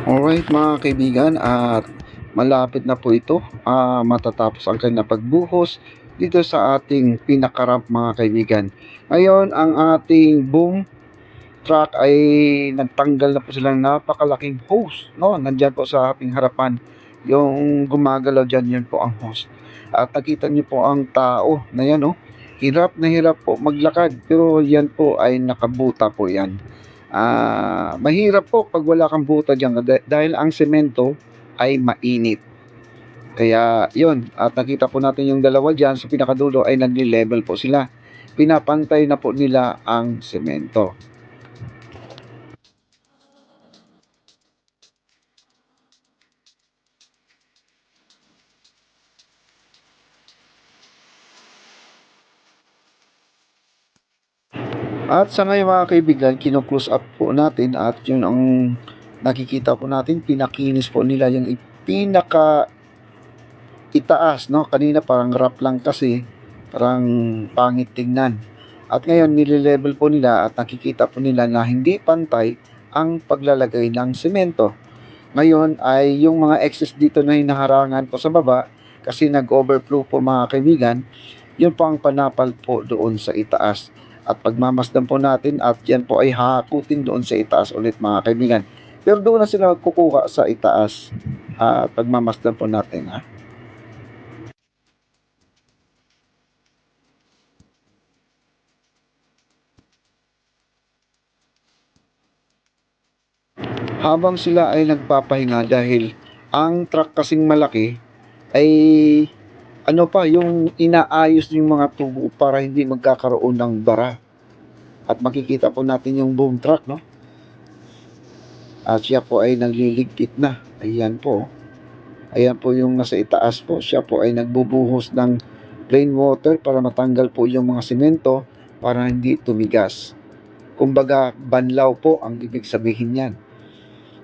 Alright mga kaibigan, at malapit na po ito matatapos ang kanyang pagbuhos dito sa ating pinaka-ramp mga kaibigan. Ngayon ang ating boom truck ay nagtanggal na po sila ng napakalaking hose, no? Nandyan po sa ating harapan yung gumagalaw dyan, yun po ang hose. At nakita niyo po ang tao na yan, no? Hirap na hirap po maglakad, pero yan po ay nakabuta po yan. Mahirap po pag wala kang buta dyan dahil ang semento ay mainit. Kaya yun, at nakita po natin yung dalawa dyan sa pinakadulo ay nagli-level po sila. Pinapantay na po nila ang semento. At sa ngayon mga kaibigan, kino-close up po natin at yun ang nakikita po natin, pinakinis po nila yung pinaka itaas, no? Kanina parang rough lang kasi, parang pangit tingnan. At ngayon nile-level po nila at nakikita po nila na hindi pantay ang paglalagay ng semento. Ngayon ay yung mga excess dito na hinaharangan po sa baba kasi nag-overflow po mga kaibigan, yun po ang panapal po doon sa itaas. At pagmamasdan po natin at yan po ay hakutin doon sa itaas ulit mga kaibigan. Pero doon na sila kukuha sa itaas at pagmamasdan po natin ha. Habang sila ay nagpapahinga dahil ang truck kasing malaki ay ano pa yung inaayos yung mga tubo para hindi magkakaroon ng bara. At makikita po natin yung boom truck, no? At siya po ay nagliligpit na. Ayan po. Ayan po yung nasa itaas po. Siya po ay nagbubuhos ng plain water para matanggal po yung mga simento para hindi tumigas. Kumbaga, banlaw po ang ibig sabihin yan.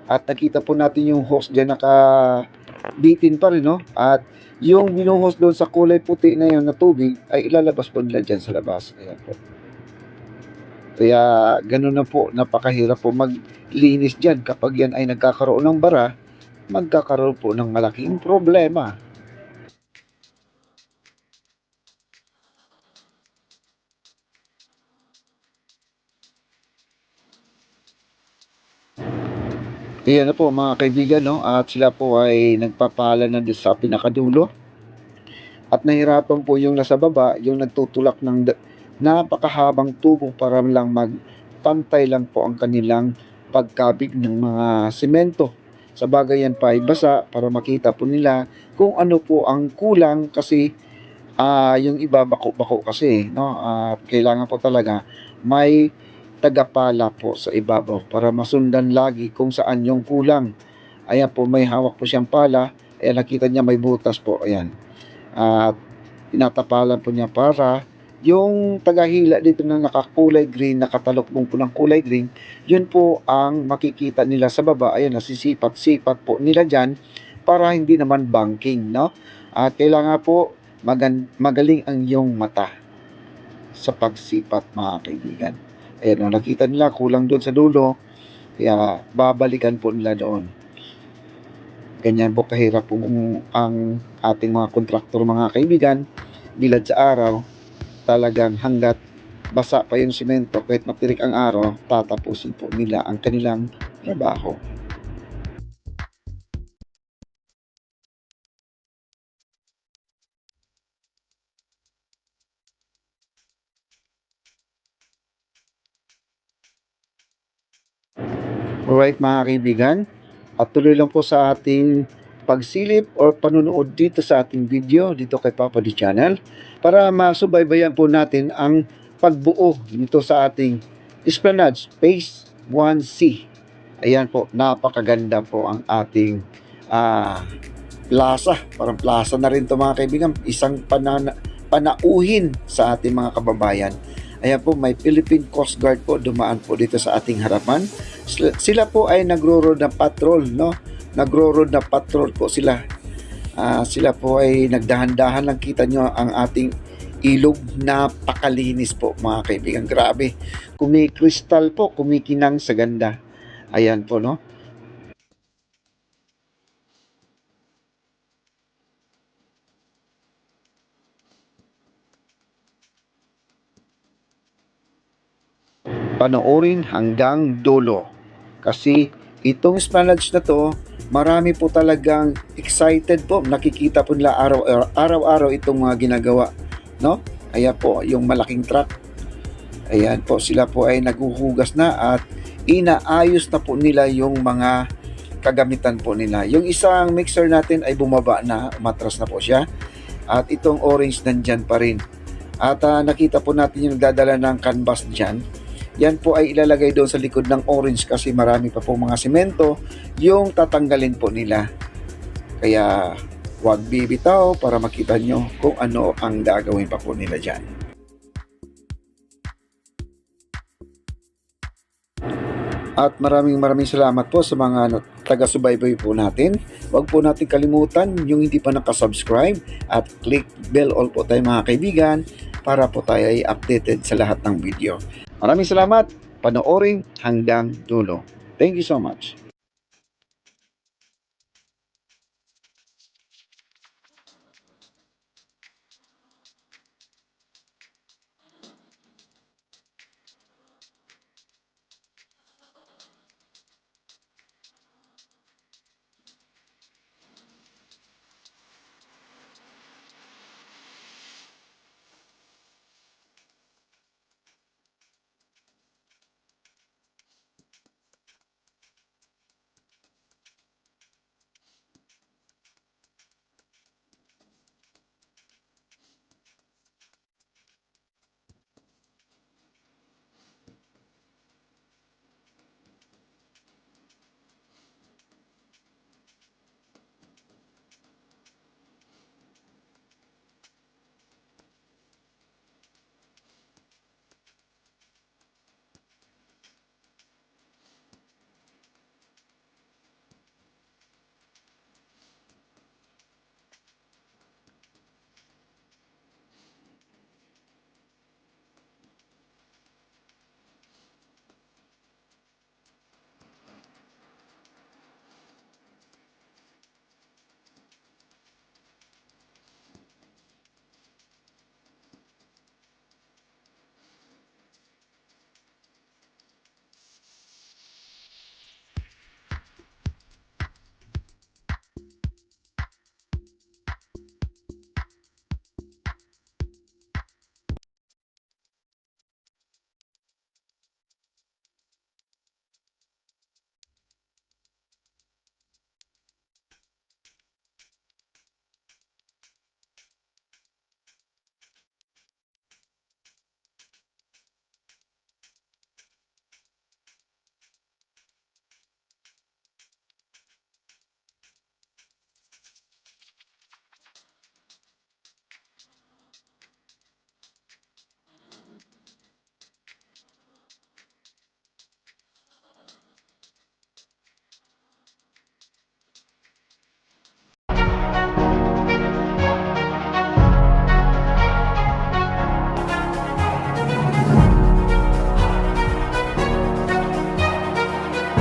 At nakita po natin yung hose dyan nakabitin pa rin, no? At yung binuhos doon sa kulay puti na yun na tubig ay ilalabas po nila dyan sa labas. Ayan po. Kaya ganun na po, napakahirap po maglinis dyan. Kapag yan ay nagkakaroon ng bara, magkakaroon po ng malaking problema. Ayan na po mga kaibigan, no? At sila po ay nagpapala na doon sa pinakadulo. At nahirapan po yung nasa baba, yung nagtutulak ng napakahabang tubo para lang magpantay lang po ang kanilang pagkabig ng mga semento. Sa bagay yan pa ay basa para makita po nila kung ano po ang kulang kasi yung iba bako-bako kasi, no? Kailangan po talaga may tagapala po sa ibabaw para masundan lagi kung saan yung kulang. Ayan po, may hawak po siyang pala. Ayan, nakita niya may butas po. Ayan. At tinatapalan po niya para yung tagahila dito na nakakulay green, nakatalokbong po ng kulay green, yun po ang makikita nila sa baba. Ayan, nasisipat-sipat po nila dyan para hindi naman banking, no? At kailangan po magaling ang iyong mata sa pagsipat mga kaibigan. Ayan, nakita nila kulang doon sa dulo, kaya babalikan po nila doon. Ganyan po kahirap po ang ating mga kontraktor mga kaibigan, bilad sa araw, talagang hanggat basa pa yung simento, kahit matirik ang araw, tatapusin po nila ang kanilang trabaho. Alright mga kaibigan, at tuloy lang po sa ating pagsilip or panunood dito sa ating video dito kay Papa D Channel para masubaybayan po natin ang pagbuo dito sa ating Esplanade Phase 1C. Ayan po, napakaganda po ang ating plaza. Parang plaza na rin to mga kaibigan. Isang panauhin sa ating mga kababayan. Ayan po, may Philippine Coast Guard po dumaan po dito sa ating harapan. Sila po ay nagro-road na patrol, no? Nagro-road na patrol po sila. Sila po ay nagdahan-dahan lang. Kita nyo ang ating ilog, napakalinis po mga kaibigan. Grabe, kumikristal po, kumikinang sa ganda. Ayan po, no? Panoorin hanggang dulo. Kasi itong Esplanade na to, marami po talagang excited po. Nakikita po nila araw-araw itong mga ginagawa. No? Ayan po, yung malaking truck. Ayan po, sila po ay naghuhugas na at inaayos na po nila yung mga kagamitan po nila. Yung isang mixer natin ay bumaba na, umatras na po siya. At itong orange nandyan pa rin. At nakita po natin yung nagdadala ng canvas dyan. Yan po ay ilalagay doon sa likod ng orange kasi marami pa po mga semento yung tatanggalin po nila. Kaya huwag bibitaw para makita nyo kung ano ang gagawin pa po nila dyan. At maraming salamat po sa mga taga-subaybay po natin. Huwag po natin kalimutan yung hindi pa nakasubscribe at click bell all po tayo mga kaibigan para po tayo ay updated sa lahat ng video. Maraming salamat. Panoorin hanggang dulo. Thank you so much.